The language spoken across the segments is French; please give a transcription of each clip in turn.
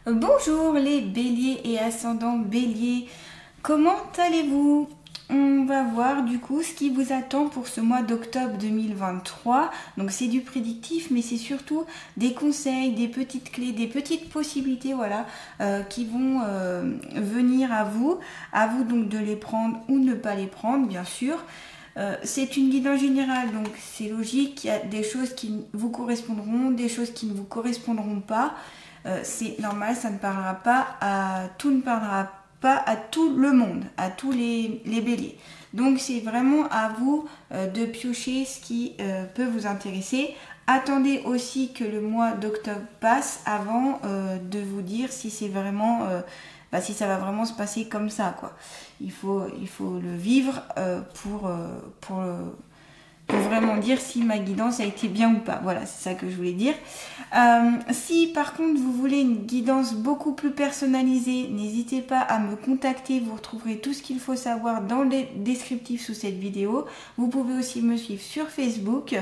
Bonjour les béliers et ascendants béliers, comment allez-vous? On va voir du coup ce qui vous attend pour ce mois d'octobre 2023. Donc c'est du prédictif, mais c'est surtout des conseils, des petites clés, des petites possibilités, voilà, qui vont venir à vous. À vous donc de les prendre ou ne pas les prendre, bien sûr. C'est une guidance générale, donc c'est logique, il y a des choses qui vous correspondront, des choses qui ne vous correspondront pas. C'est normal, ça ne parlera pas à tout, ne parlera pas à tout le monde, à tous les béliers. Donc c'est vraiment à vous de piocher ce qui peut vous intéresser. Attendez aussi que le mois d'octobre passe avant de vous dire si c'est vraiment, si ça va vraiment se passer comme ça, quoi. Il faut le vivre pour vraiment dire si ma guidance a été bien ou pas. Voilà, c'est ça que je voulais dire. Si par contre vous voulez une guidance beaucoup plus personnalisée, n'hésitez pas à me contacter. Vous retrouverez tout ce qu'il faut savoir dans le descriptif sous cette vidéo. Vous pouvez aussi me suivre sur Facebook.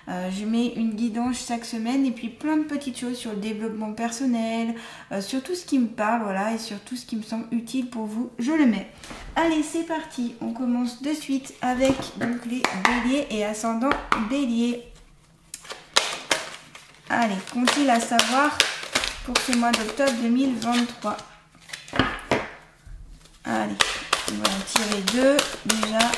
Je mets une guidance chaque semaine et puis plein de petites choses sur le développement personnel, sur tout ce qui me parle, voilà, et sur tout ce qui me semble utile pour vous, je le mets. Allez, c'est parti, on commence de suite avec donc les béliers et ascendants béliers. Allez, qu'ont-ils à savoir pour ce mois d'octobre 2023? Allez, on va en tirer deux déjà.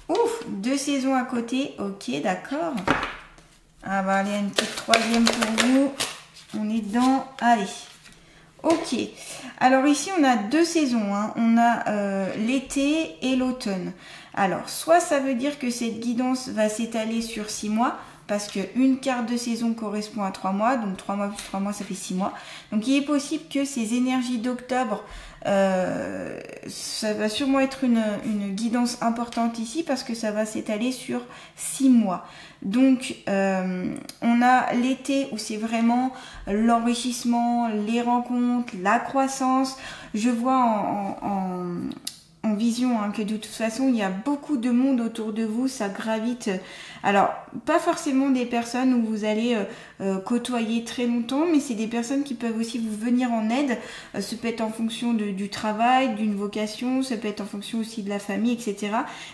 Ouf, deux saisons à côté, ok, d'accord. Ah bah allez, une petite troisième pour vous. On est dedans, allez. Ok, alors ici on a deux saisons, hein. On a l'été et l'automne. Alors, soit ça veut dire que cette guidance va s'étaler sur 6 mois, parce qu'une carte de saison correspond à 3 mois, donc 3 mois plus 3 mois, ça fait 6 mois. Donc il est possible que ces énergies d'octobre, ça va sûrement être une guidance importante ici, parce que ça va s'étaler sur 6 mois. Donc on a l'été où c'est vraiment l'enrichissement, les rencontres, la croissance. Je vois en vision, hein, que de toute façon il y a beaucoup de monde autour de vous, ça gravite. Alors pas forcément des personnes où vous allez côtoyer très longtemps, mais c'est des personnes qui peuvent aussi vous venir en aide. Ça peut être en fonction du travail, d'une vocation, ça peut être en fonction aussi de la famille, etc.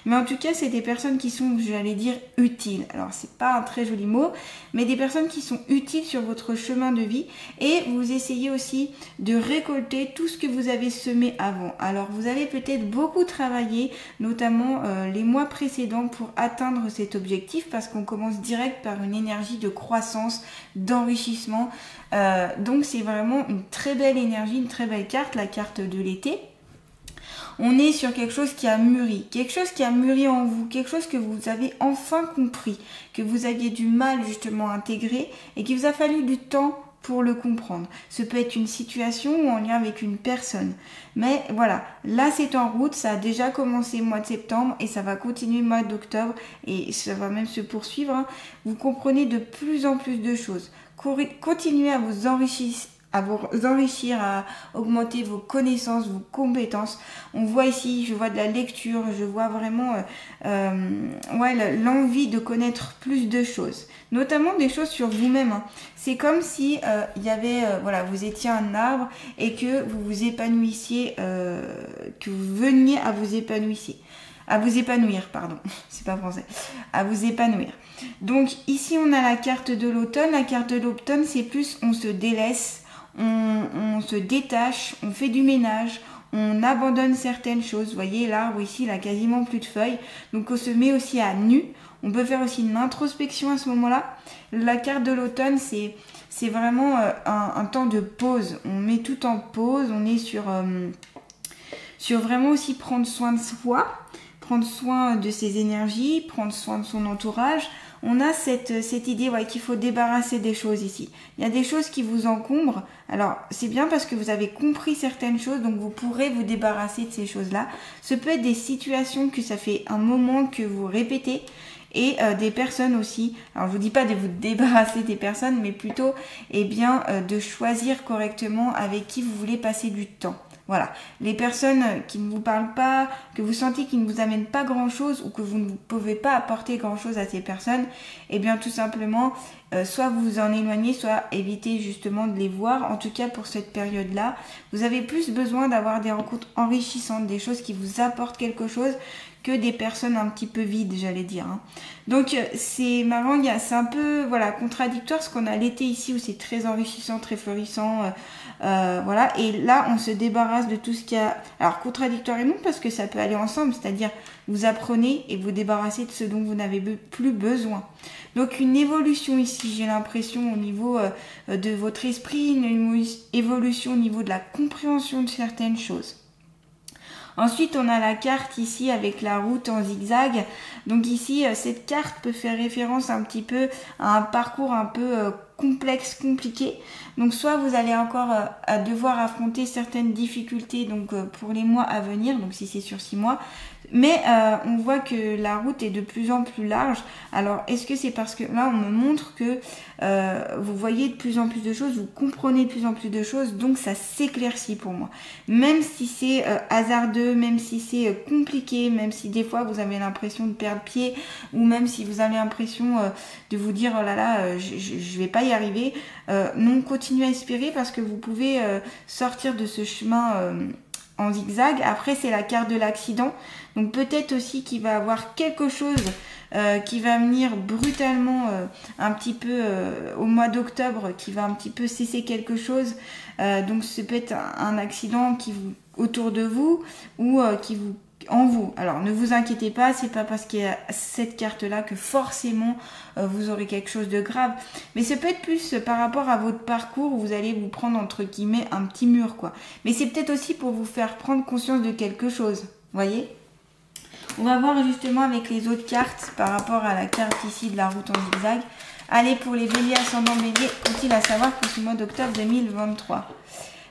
Mais en tout cas c'est des personnes qui sont, j'allais dire, utiles. Alors c'est pas un très joli mot, mais des personnes qui sont utiles sur votre chemin de vie, et vous essayez aussi de récolter tout ce que vous avez semé avant. Alors vous avez peut-être beaucoup travaillé, notamment les mois précédents, pour atteindre cet objectif, parce qu'on commence direct par une énergie de croissance, d'enrichissement. Donc c'est vraiment une très belle énergie, une très belle carte, la carte de l'été. On est sur quelque chose qui a mûri en vous, quelque chose que vous avez enfin compris, que vous aviez du mal justement à intégrer et qu'il vous a fallu du temps pour le comprendre. Ce peut être une situation ou en lien avec une personne. Mais voilà, là c'est en route, ça a déjà commencé le mois de septembre et ça va continuer le mois d'octobre et ça va même se poursuivre, hein. Vous comprenez de plus en plus de choses. Continuez à vous enrichir, à augmenter vos connaissances, vos compétences. On voit ici, je vois de la lecture, je vois vraiment l'envie de connaître plus de choses, notamment des choses sur vous-même, hein. C'est comme si il y avait, vous étiez un arbre et que vous vous épanouissiez, que vous veniez à vous épanouir, pardon, c'est pas français, à vous épanouir. Donc ici on a la carte de l'automne. La carte de l'automne, c'est plus on se délaisse, on se détache, on fait du ménage, on abandonne certaines choses. Vous voyez, l'arbre ici, il a quasiment plus de feuilles. Donc on se met aussi à nu. On peut faire aussi une introspection à ce moment-là. La carte de l'automne, c'est vraiment un temps de pause. On met tout en pause. On est sur vraiment aussi prendre soin de soi, prendre soin de ses énergies, prendre soin de son entourage. On a cette idée, qu'il faut débarrasser des choses ici. Il y a des choses qui vous encombrent. Alors, c'est bien parce que vous avez compris certaines choses, donc vous pourrez vous débarrasser de ces choses-là. Ce peut être des situations que ça fait un moment que vous répétez, et des personnes aussi. Alors, je vous dis pas de vous débarrasser des personnes, mais plutôt, de choisir correctement avec qui vous voulez passer du temps. Voilà, les personnes qui ne vous parlent pas, que vous sentez qu'ils ne vous amènent pas grand-chose ou que vous ne pouvez pas apporter grand-chose à ces personnes, tout simplement, soit vous vous en éloignez, soit évitez justement de les voir. En tout cas, pour cette période-là, vous avez plus besoin d'avoir des rencontres enrichissantes, des choses qui vous apportent quelque chose, que des personnes un petit peu vides, j'allais dire. Hein. Donc c'est marrant, c'est un peu voilà contradictoire, parce qu'on a l'été ici où c'est très enrichissant, très florissant, voilà. Et là, on se débarrasse de tout ce qu'il y a. Alors contradictoire et non, parce que ça peut aller ensemble, c'est-à-dire vous apprenez et vous débarrassez de ce dont vous n'avez plus besoin. Donc une évolution ici, j'ai l'impression au niveau de votre esprit, une évolution au niveau de la compréhension de certaines choses. Ensuite, on a la carte ici avec la route en zigzag. Donc ici, cette carte peut faire référence un petit peu à un parcours un peu complexe, compliqué. Donc soit vous allez encore devoir affronter certaines difficultés donc pour les mois à venir, donc si c'est sur 6 mois. Mais on voit que la route est de plus en plus large. Alors, est-ce que c'est parce que là, on me montre que vous voyez de plus en plus de choses, vous comprenez de plus en plus de choses, donc ça s'éclaircit pour moi. Même si c'est hasardeux, même si c'est compliqué, même si des fois vous avez l'impression de perdre pied, ou même si vous avez l'impression de vous dire oh là là, je vais pas y arriver, non, continuez à espérer parce que vous pouvez sortir de ce chemin en zigzag. Après, c'est la carte de l'accident. Donc peut-être aussi qu'il va avoir quelque chose qui va venir brutalement un petit peu au mois d'octobre, qui va un petit peu cesser quelque chose. Donc ce peut être un accident qui vous autour de vous ou qui vous en vous. Alors ne vous inquiétez pas, c'est pas parce qu'il y a cette carte là que forcément vous aurez quelque chose de grave, mais ça peut être plus par rapport à votre parcours où vous allez vous prendre entre guillemets un petit mur quoi. Mais c'est peut-être aussi pour vous faire prendre conscience de quelque chose, voyez. On va voir justement avec les autres cartes par rapport à la carte ici de la route en zigzag. Allez, pour les béliers ascendant bélier, faut-il à savoir pour ce mois d'octobre 2023?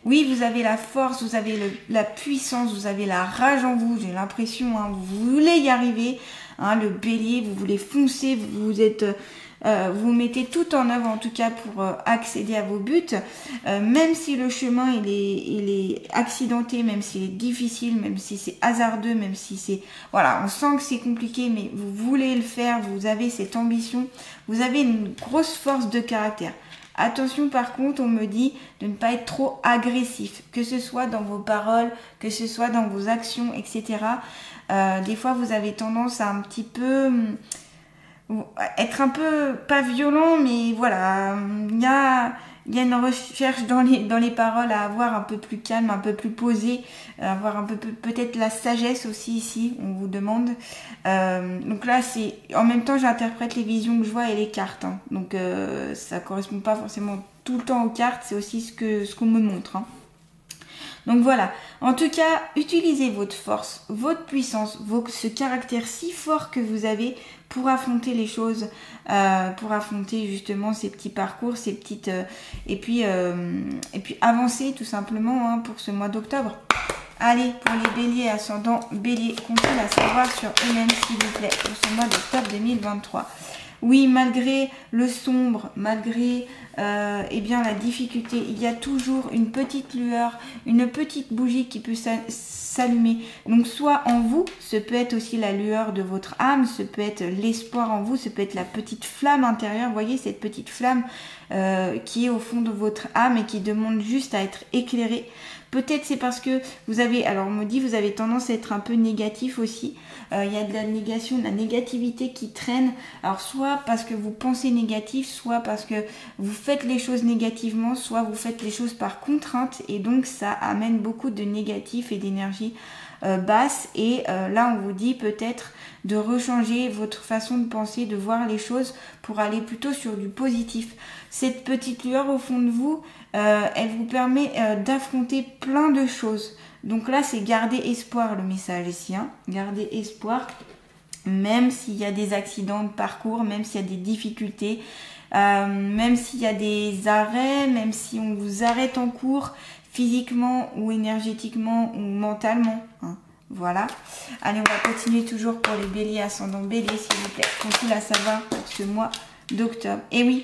Oui, vous avez la force, vous avez la puissance, vous avez la rage en vous, j'ai l'impression, hein, vous voulez y arriver, hein, le bélier, vous voulez foncer, vous mettez tout en œuvre en tout cas pour accéder à vos buts, même si le chemin il est accidenté, même s'il est difficile, même si c'est hasardeux, même si c'est, voilà, on sent que c'est compliqué, mais vous voulez le faire, vous avez cette ambition, vous avez une grosse force de caractère. Attention par contre, on me dit de ne pas être trop agressif, que ce soit dans vos paroles, que ce soit dans vos actions, etc. Des fois, vous avez tendance à un petit peu être un peu, pas violent, mais voilà, il y a une recherche dans les paroles à avoir un peu plus calme, un peu plus posé, avoir un peu peut-être la sagesse aussi ici, on vous demande. Donc là, c'est en même temps, j'interprète les visions que je vois et les cartes. Hein. Donc ça correspond pas forcément tout le temps aux cartes, c'est aussi ce qu'on me montre. Hein. Donc voilà, en tout cas, utilisez votre force, votre puissance, ce caractère si fort que vous avez pour affronter les choses, pour affronter justement ces petits parcours, ces petites... et puis avancer tout simplement hein, pour ce mois d'octobre. Allez, pour les béliers ascendant bélier, comptez à savoir sur eux-mêmes s'il vous plaît, pour ce mois d'octobre 2023. Oui, malgré le sombre, malgré eh bien la difficulté, il y a toujours une petite lueur, une petite bougie qui peut s'allumer. Donc soit en vous, ce peut être aussi la lueur de votre âme, ce peut être l'espoir en vous, ce peut être la petite flamme intérieure. Vous voyez cette petite flamme qui est au fond de votre âme et qui demande juste à être éclairée. Peut-être c'est parce que vous avez, alors on me dit vous avez tendance à être un peu négatif aussi. Il y a de la négation, de la négativité qui traîne. Alors soit parce que vous pensez négatif, soit parce que vous faites les choses négativement, soit vous faites les choses par contrainte et donc ça amène beaucoup de négatif et d'énergie basse. Et là on vous dit peut-être de rechanger votre façon de penser, de voir les choses pour aller plutôt sur du positif. Cette petite lueur au fond de vous, elle vous permet d'affronter plein de choses. Donc là, c'est garder espoir le message ici. Hein. Garder espoir, même s'il y a des accidents de parcours, même s'il y a des difficultés, même s'il y a des arrêts, même si on vous arrête en cours, physiquement ou énergétiquement ou mentalement. Hein. Voilà. Allez, on va continuer toujours pour les béliers ascendant bélier, s'il vous plaît. Continue à savoir pour ce mois d'octobre. Et oui,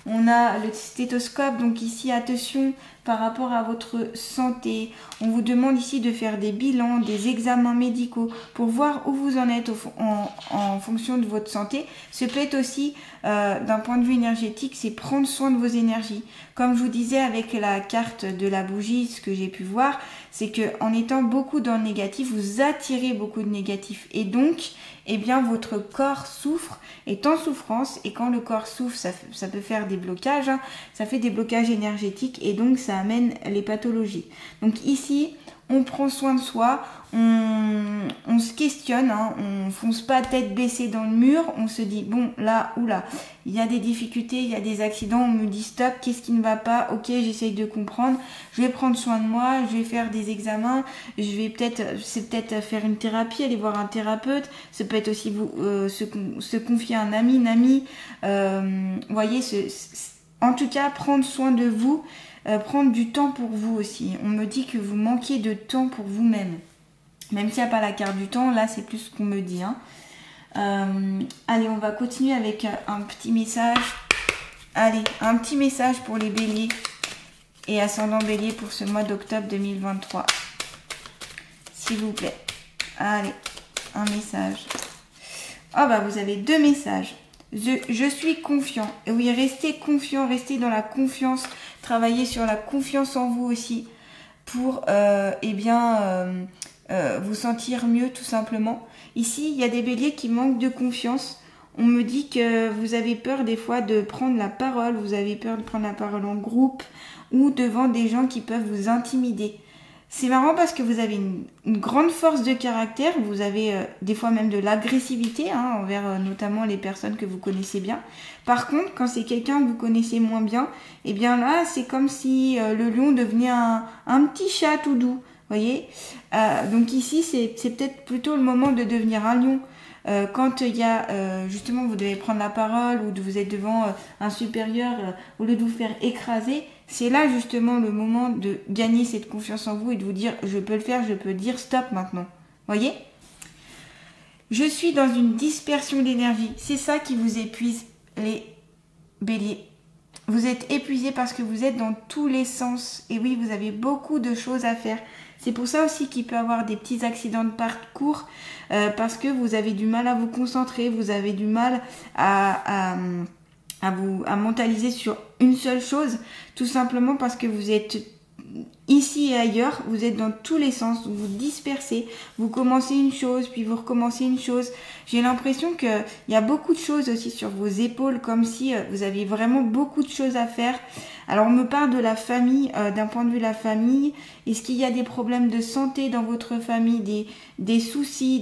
On a le stéthoscope, donc ici, attention par rapport à votre santé. On vous demande ici de faire des bilans, des examens médicaux pour voir où vous en êtes en fonction de votre santé. Ce peut être aussi, d'un point de vue énergétique, c'est prendre soin de vos énergies. Comme je vous disais avec la carte de la bougie, ce que j'ai pu voir, c'est que en étant beaucoup dans le négatif, vous attirez beaucoup de négatif. Et donc, eh bien, votre corps souffre, est en souffrance. Et quand le corps souffre, ça peut faire des blocages, hein, ça fait des blocages énergétiques et donc ça amène les pathologies. Donc ici, on prend soin de soi, on se questionne, hein, on fonce pas tête baissée dans le mur, on se dit bon là, oula, il y a des difficultés, il y a des accidents, on me dit stop, qu'est-ce qui ne va pas, ok, j'essaye de comprendre, je vais prendre soin de moi, je vais faire des examens, je vais peut-être faire une thérapie, aller voir un thérapeute, ça peut être aussi se confier à un ami, une amie, voyez, en tout cas prendre soin de vous, prendre du temps pour vous aussi. On me dit que vous manquez de temps pour vous-même. Même s'il n'y a pas la carte du temps, là c'est plus ce qu'on me dit. Hein. Allez, on va continuer avec un petit message. Allez, un petit message pour les béliers et ascendant bélier pour ce mois d'octobre 2023. S'il vous plaît. Allez, un message. Ah bah vous avez 2 messages. Je suis confiant. Et oui, restez confiant, restez dans la confiance. Travaillez sur la confiance en vous aussi pour vous sentir mieux tout simplement. Ici, il y a des béliers qui manquent de confiance. On me dit que vous avez peur des fois de prendre la parole. Vous avez peur de prendre la parole en groupe ou devant des gens qui peuvent vous intimider. C'est marrant parce que vous avez une grande force de caractère, vous avez des fois même de l'agressivité envers notamment les personnes que vous connaissez bien. Par contre, quand c'est quelqu'un que vous connaissez moins bien, eh bien là, c'est comme si le lion devenait un petit chat tout doux, voyez. Donc ici, c'est peut-être plutôt le moment de devenir un lion. Quand il y a justement vous devez prendre la parole ou vous êtes devant un supérieur au lieu de vous faire écraser, c'est là justement le moment de gagner cette confiance en vous et de vous dire je peux le faire, je peux dire stop maintenant. Voyez ? Je suis dans une dispersion d'énergie. C'est ça qui vous épuise les béliers. Vous êtes épuisés parce que vous êtes dans tous les sens. Et oui, vous avez beaucoup de choses à faire. C'est pour ça aussi qu'il peut y avoir des petits accidents de parcours parce que vous avez du mal à vous concentrer, vous avez du mal à mentaliser sur une seule chose, tout simplement parce que vous êtes ici et ailleurs, vous êtes dans tous les sens, vous vous dispersez, vous commencez une chose, puis vous recommencez une chose. J'ai l'impression qu'il y a beaucoup de choses aussi sur vos épaules, comme si vous aviez vraiment beaucoup de choses à faire. Alors on me parle de la famille, d'un point de vue de la famille. Est-ce qu'il y a des problèmes de santé dans votre famille, des soucis,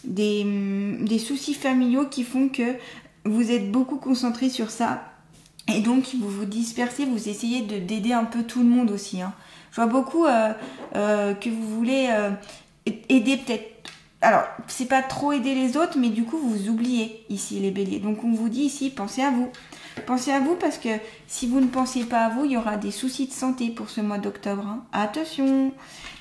des soucis familiaux qui font que vous êtes beaucoup concentré sur ça et donc vous vous dispersez, vous essayez d'aider un peu tout le monde aussi. Hein. Je vois beaucoup que vous voulez aider peut-être. Alors, c'est pas trop aider les autres, mais du coup, vous vous oubliez ici, les béliers. Donc, on vous dit ici, pensez à vous. Pensez à vous parce que si vous ne pensez pas à vous, il y aura des soucis de santé pour ce mois d'octobre. Hein. Attention,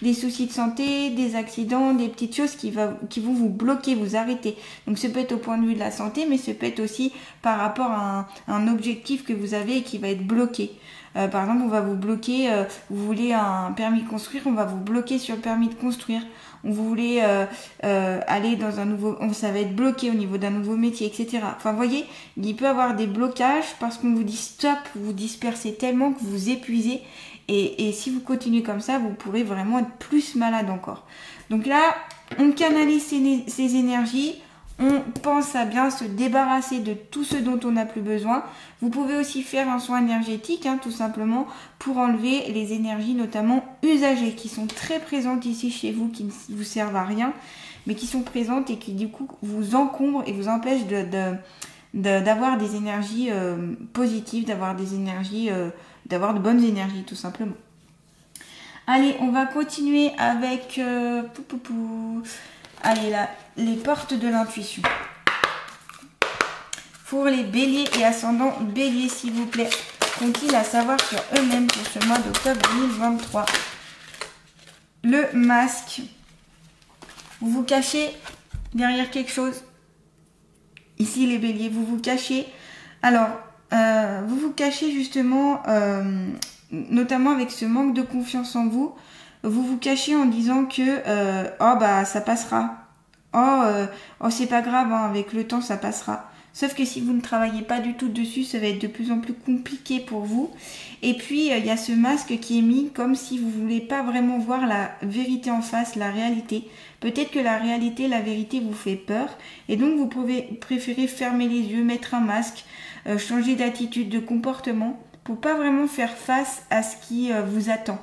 des soucis de santé, des accidents, des petites choses qui vont vous bloquer, vous arrêter. Donc, ça peut être au point de vue de la santé, mais ça peut être aussi par rapport à un objectif que vous avez et qui va être bloqué. Par exemple, on va vous bloquer, vous voulez un permis de construire, on va vous bloquer sur le permis de construire. Vous voulez aller dans un nouveau... Ça va être bloqué au niveau d'un nouveau métier, etc. Enfin, vous voyez, il peut y avoir des blocages parce qu'on vous dit stop, vous vous dispersez tellement que vous vous épuisez. Et si vous continuez comme ça, vous pourrez vraiment être plus malade encore. Donc là, on canalise ces énergies. On pense à bien se débarrasser de tout ce dont on n'a plus besoin. Vous pouvez aussi faire un soin énergétique, tout simplement, pour enlever les énergies notamment usagées, qui sont très présentes ici chez vous, qui ne vous servent à rien, mais qui sont présentes et qui du coup vous encombrent et vous empêchent d'avoir des énergies positives, d'avoir de bonnes énergies, tout simplement. Allez, on va continuer avec... Allez là, les portes de l'intuition. Pour les béliers et ascendants béliers, s'il vous plaît, qu'ont-ils à savoir sur eux-mêmes pour ce mois d'octobre 2023? Le masque. Vous vous cachez derrière quelque chose. Ici, les béliers, vous vous cachez. Alors, vous vous cachez justement, notamment avec ce manque de confiance en vous, vous vous cachez en disant que oh bah ça passera, oh c'est pas grave, hein, avec le temps ça passera. Sauf que si vous ne travaillez pas du tout dessus, ça va être de plus en plus compliqué pour vous. Et puis il y a ce masque qui est mis comme si vous voulez pas vraiment voir la vérité en face, la réalité. Peut-être que la réalité, la vérité vous fait peur, et donc vous pouvez préférer fermer les yeux, mettre un masque, changer d'attitude, de comportement, pour pas vraiment faire face à ce qui vous attend.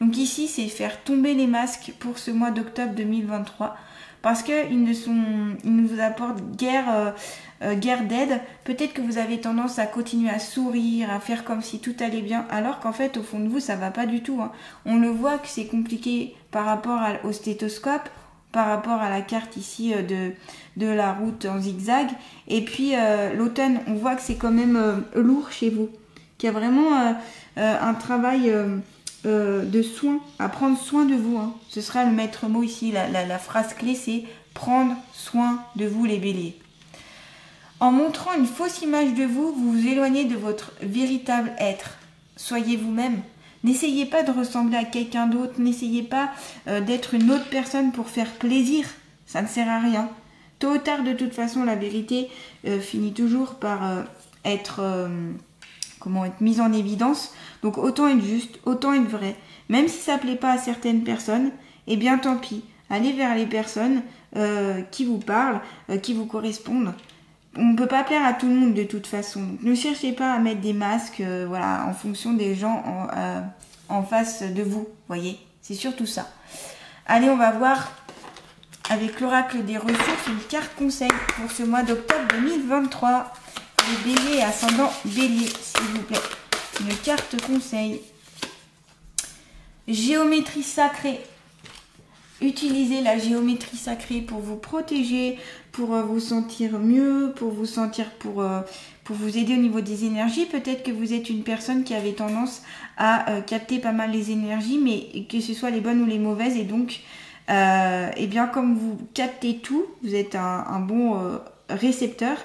Donc ici, c'est faire tomber les masques pour ce mois d'octobre 2023, parce qu'ils ne vous apportent guère d'aide. Peut-être que vous avez tendance à continuer à sourire, à faire comme si tout allait bien, alors qu'en fait, au fond de vous, ça va pas du tout, hein. On le voit que c'est compliqué par rapport au stéthoscope, par rapport à la carte ici de la route en zigzag. Et puis l'automne, on voit que c'est quand même lourd chez vous, qu'il y a vraiment un travail de soin, à prendre soin de vous, hein. Ce sera le maître mot ici, la phrase clé, c'est prendre soin de vous les béliers. En montrant une fausse image de vous, vous vous éloignez de votre véritable être. Soyez vous-même. N'essayez pas de ressembler à quelqu'un d'autre, n'essayez pas d'être une autre personne pour faire plaisir, ça ne sert à rien. Tôt ou tard, de toute façon, la vérité finit toujours par être mise en évidence. Donc autant être juste, autant être vrai. Même si ça ne plaît pas à certaines personnes, eh bien tant pis. Allez vers les personnes qui vous parlent, qui vous correspondent. On ne peut pas plaire à tout le monde de toute façon. Donc, ne cherchez pas à mettre des masques en fonction des gens en face de vous. Voyez, c'est surtout ça. Allez, on va voir avec l'oracle des ressources une carte conseil pour ce mois d'octobre 2023. Les béliers et ascendant bélier, s'il vous plaît. Une carte conseil. Géométrie sacrée. Utilisez la géométrie sacrée pour vous protéger, pour vous sentir mieux, pour vous aider au niveau des énergies. Peut-être que vous êtes une personne qui avait tendance à capter pas mal les énergies, mais que ce soit les bonnes ou les mauvaises. Et donc, eh bien, comme vous captez tout, vous êtes un bon récepteur.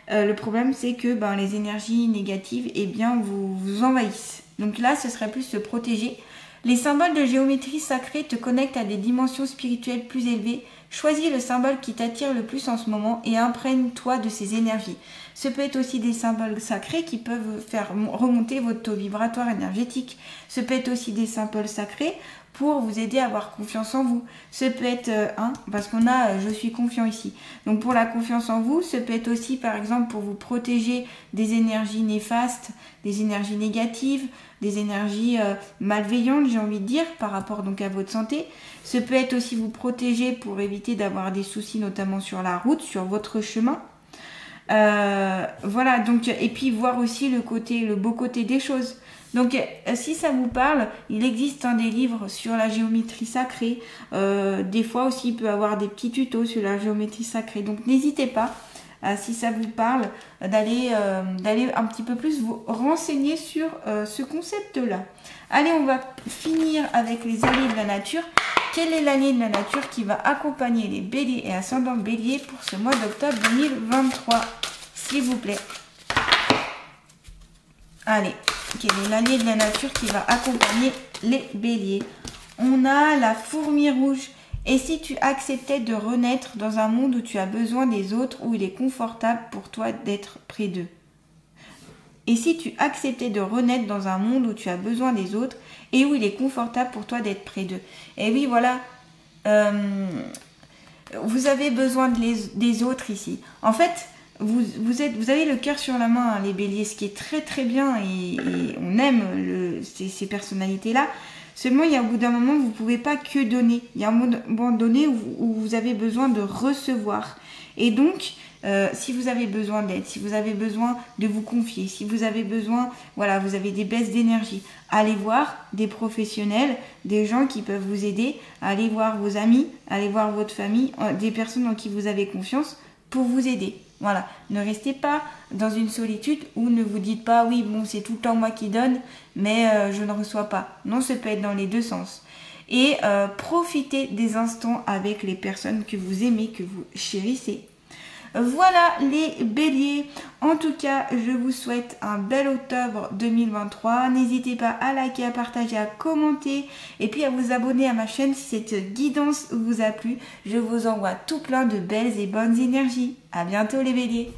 Le problème, c'est que les énergies négatives, eh bien, vous envahissent. Donc là, ce serait plus se protéger. Les symboles de géométrie sacrée te connectent à des dimensions spirituelles plus élevées. Choisis le symbole qui t'attire le plus en ce moment et imprègne-toi de ces énergies. Ce peut être aussi des symboles sacrés qui peuvent faire remonter votre taux vibratoire énergétique. Ce peut être aussi des symboles sacrés pour vous aider à avoir confiance en vous. Ce peut être, parce qu'on a je suis confiant ici. Donc pour la confiance en vous, ce peut être aussi par exemple pour vous protéger des énergies néfastes, des énergies négatives, des énergies malveillantes, j'ai envie de dire, par rapport donc à votre santé. Ce peut être aussi vous protéger pour éviter d'avoir des soucis, notamment sur la route, sur votre chemin. Voilà, donc, et puis voir aussi le beau côté des choses. Donc, si ça vous parle, il existe des livres sur la géométrie sacrée. Des fois aussi, il peut y avoir des petits tutos sur la géométrie sacrée. Donc, n'hésitez pas, si ça vous parle, d'aller un petit peu plus vous renseigner sur ce concept-là. Allez, on va finir avec les alliés de la nature. Quel est l'allié de la nature qui va accompagner les béliers et ascendants béliers pour ce mois d'octobre 2023, s'il vous plaît? Allez, quel est l'allié de la nature qui va accompagner les béliers? On a la fourmi rouge. Et si tu acceptais de renaître dans un monde où tu as besoin des autres, où il est confortable pour toi d'être près d'eux? Et si tu acceptais de renaître dans un monde où tu as besoin des autres et où il est confortable pour toi d'être près d'eux? Et oui, voilà, vous avez besoin des autres ici. En fait, vous avez le cœur sur la main, les béliers, ce qui est très très bien, et on aime ces personnalités-là. Seulement, il y a au bout d'un moment, vous ne pouvez pas que donner. Il y a un moment donné où vous avez besoin de recevoir. Et donc, si vous avez besoin d'aide, si vous avez besoin de vous confier, si vous avez besoin, voilà, vous avez des baisses d'énergie, allez voir des professionnels, des gens qui peuvent vous aider, allez voir vos amis, allez voir votre famille, des personnes en qui vous avez confiance pour vous aider. Voilà, ne restez pas dans une solitude où ne vous dites pas oui, bon, c'est tout le temps moi qui donne, mais je ne reçois pas. Non, ça peut être dans les deux sens. Et profitez des instants avec les personnes que vous aimez, que vous chérissez. Voilà les béliers. En tout cas, je vous souhaite un bel octobre 2023. N'hésitez pas à liker, à partager, à commenter et puis à vous abonner à ma chaîne si cette guidance vous a plu. Je vous envoie tout plein de belles et bonnes énergies. À bientôt les béliers.